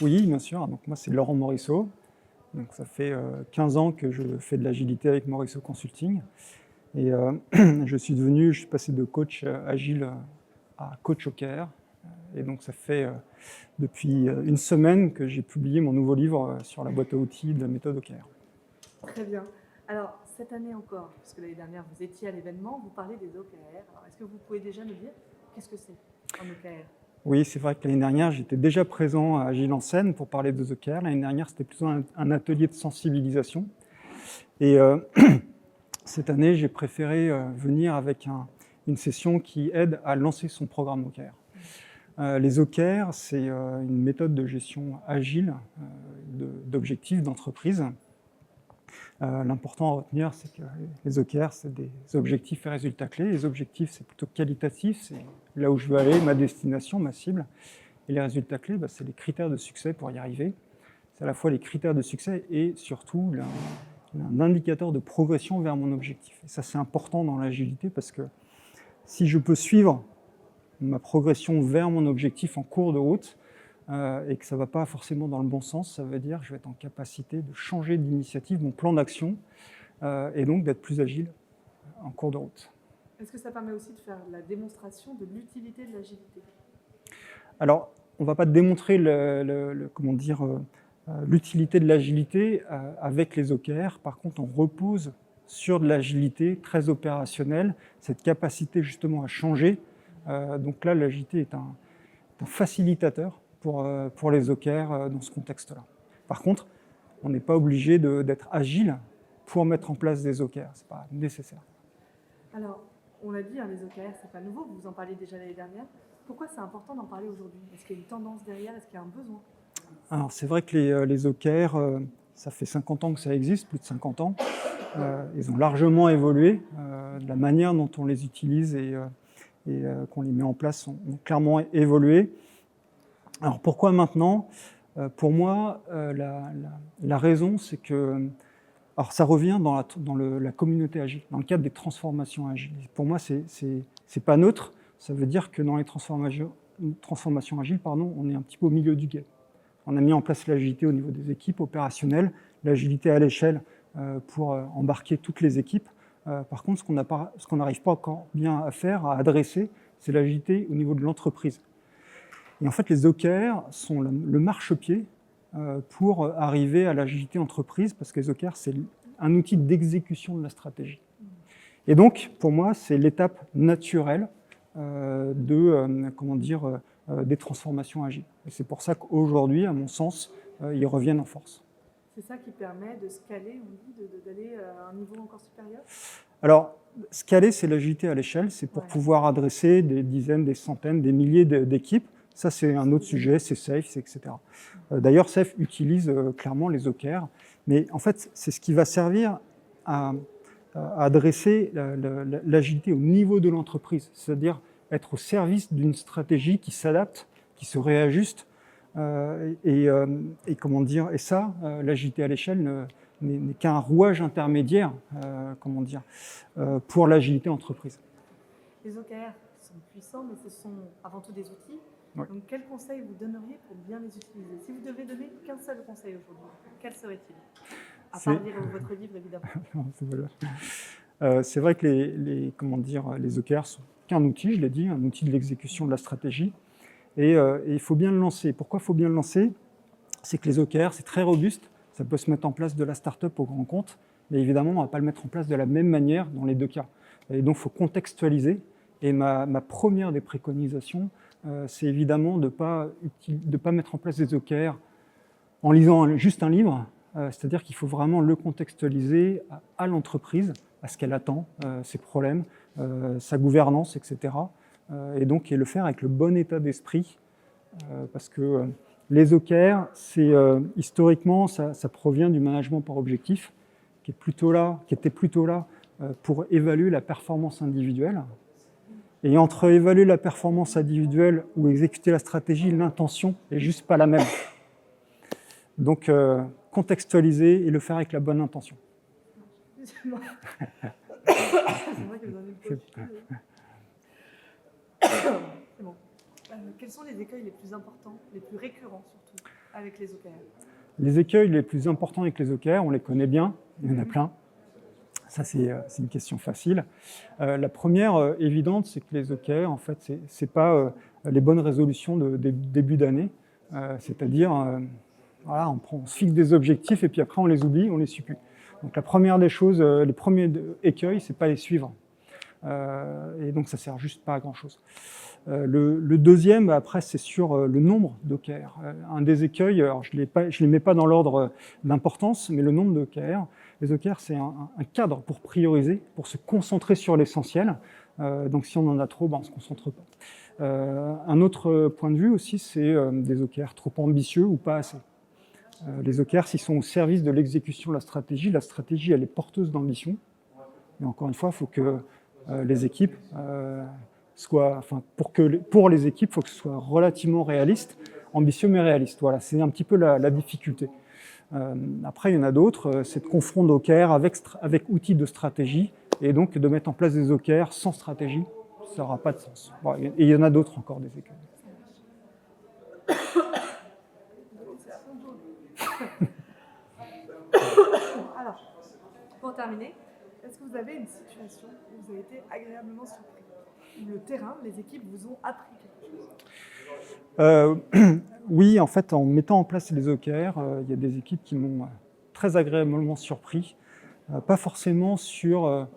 Oui, bien sûr. Donc moi, c'est Laurent Morisseau. Donc ça fait 15 ans que je fais de l'agilité avec Morisseau Consulting. Et je suis passé de coach agile à coach OKR. Et donc ça fait depuis une semaine que j'ai publié mon nouveau livre sur la boîte à outils de la méthode OKR. Très bien. Alors, cette année encore, puisque l'année dernière vous étiez à l'événement, vous parlez des OKR. Alors, est-ce que vous pouvez déjà nous dire qu'est-ce que c'est un OKR? Oui, c'est vrai que l'année dernière, j'étais déjà présent à Agile en Seine pour parler des OKR. L'année dernière, c'était plutôt un atelier de sensibilisation. Et cette année, j'ai préféré venir avec une session qui aide à lancer son programme OKR. Les OKR, c'est une méthode de gestion agile d'objectifs d'entreprise. L'important à retenir, c'est que les OKR, c'est des objectifs et résultats clés. Les objectifs, c'est plutôt qualitatif, c'est là où je veux aller, ma destination, ma cible. Et les résultats clés, c'est les critères de succès pour y arriver. C'est à la fois les critères de succès et surtout un indicateur de progression vers mon objectif. Et ça, c'est important dans l'agilité parce que si je peux suivre ma progression vers mon objectif en cours de route et que ça ne va pas forcément dans le bon sens, ça veut dire que je vais être en capacité de changer d'initiative, mon plan d'action, et donc d'être plus agile en cours de route. Est-ce que ça permet aussi de faire la démonstration de l'utilité de l'agilité? Alors, on ne va pas démontrer l'utilité de l'agilité avec les OKR. Par contre, on repose sur de l'agilité très opérationnelle, cette capacité justement à changer. Donc là, l'agilité est un facilitateur pour les OKR dans ce contexte-là. Par contre, on n'est pas obligé d'être agile pour mettre en place des OKR. Ce n'est pas nécessaire. Alors, on l'a dit, les OKR, ce n'est pas nouveau, vous en parliez déjà l'année dernière. Pourquoi c'est important d'en parler aujourd'hui? Est-ce qu'il y a une tendance derrière? Est-ce qu'il y a un besoin? Alors, c'est vrai que les OKR, ça fait 50 ans que ça existe, plus de 50 ans. Ils ont largement évolué. La manière dont on les utilise et qu'on les met en place ont clairement évolué. Alors, pourquoi maintenant? Pour moi, la raison, c'est que... Alors, ça revient dans la communauté agile, dans le cadre des transformations agiles. Pour moi, c'est pas neutre. Ça veut dire que dans les transformations agiles, on est un petit peu au milieu du guet. On a mis en place l'agilité au niveau des équipes opérationnelles, l'agilité à l'échelle pour embarquer toutes les équipes. Par contre, ce qu'on n'arrive pas encore bien à faire, à adresser, c'est l'agilité au niveau de l'entreprise. Et en fait, les OKR sont le marchepied pour arriver à l'agilité entreprise, parce que les OKR, c'est un outil d'exécution de la stratégie. Et donc, pour moi, c'est l'étape naturelle des transformations agiles. Et c'est pour ça qu'aujourd'hui, à mon sens, ils reviennent en force. C'est ça qui permet de scaler, on dit, d'aller à un niveau encore supérieur? Alors, scaler, c'est l'agilité à l'échelle, c'est pour pouvoir adresser des dizaines, des centaines, des milliers d'équipes. Ça, c'est un autre sujet, c'est SAFe, etc. D'ailleurs, SAFe utilise clairement les OKR, mais en fait, c'est ce qui va servir à adresser l'agilité au niveau de l'entreprise, c'est-à-dire être au service d'une stratégie qui s'adapte, qui se réajuste, et ça, l'agilité à l'échelle n'est qu'un rouage intermédiaire, pour l'agilité entreprise. Les OKR sont puissants, mais ce sont avant tout des outils. Ouais. Donc, quel conseil vous donneriez pour bien les utiliser? Si vous devez donner qu'un seul conseil aujourd'hui, quel serait-il? À part lire votre livre, évidemment. C'est vrai que les OKR sont qu'un outil, je l'ai dit, un outil de l'exécution de la stratégie. Et il faut bien le lancer. Pourquoi il faut bien le lancer? C'est que les OKR, c'est très robuste. Ça peut se mettre en place de la start-up au grand compte. Mais évidemment, on ne va pas le mettre en place de la même manière dans les deux cas. Et donc, il faut contextualiser. Et ma première des préconisations, c'est évidemment de ne pas mettre en place des OKR en lisant juste un livre. C'est-à-dire qu'il faut vraiment le contextualiser à l'entreprise, à ce qu'elle attend, ses problèmes, sa gouvernance, etc. Et donc, le faire avec le bon état d'esprit, parce que les OKR, historiquement, ça provient du management par objectif, qui était plutôt là pour évaluer la performance individuelle. Et entre évaluer la performance individuelle ou exécuter la stratégie, l'intention n'est juste pas la même. Donc, contextualiser et le faire avec la bonne intention. C'est moi qui vous donne une pause. C'est bon. Quels sont les écueils les plus importants, les plus récurrents surtout, avec les OKR? Les écueils les plus importants avec les OKR, on les connaît bien, il y en a plein. Ça, c'est une question facile. La première évidente, c'est que les OKR, en fait, c'est pas les bonnes résolutions de début d'année. C'est-à-dire, voilà, on se fixe des objectifs et puis après on les oublie, on les suit plus. Donc la première des choses, les premiers écueils, c'est pas les suivre. Et donc ça sert juste pas à grand-chose. Le deuxième, après, c'est sur le nombre d'OKR. Un des écueils, alors je les mets pas dans l'ordre d'importance, mais le nombre d'OKR. Les OKR, c'est un cadre pour prioriser, pour se concentrer sur l'essentiel. Donc si on en a trop, on ne se concentre pas. Un autre point de vue aussi, c'est des OKR trop ambitieux ou pas assez. Les OKR, s'ils sont au service de l'exécution de la stratégie, elle est porteuse d'ambition. Mais encore une fois, il faut que les équipes pour les équipes, il faut que ce soit relativement réaliste, ambitieux mais réaliste. Voilà, c'est un petit peu la difficulté. Après, il y en a d'autres, c'est de confondre OKR avec outils de stratégie, et donc de mettre en place des OKR sans stratégie, ça n'aura pas de sens. Bon, et il y en a d'autres encore, des écueils. Alors, pour terminer, est-ce que vous avez une situation où vous avez été agréablement surpris? Où le terrain, les équipes vous ont appris quelque chose? Oui, en fait, en mettant en place les OKR, il y a des équipes qui m'ont très agréablement surpris. Pas forcément sur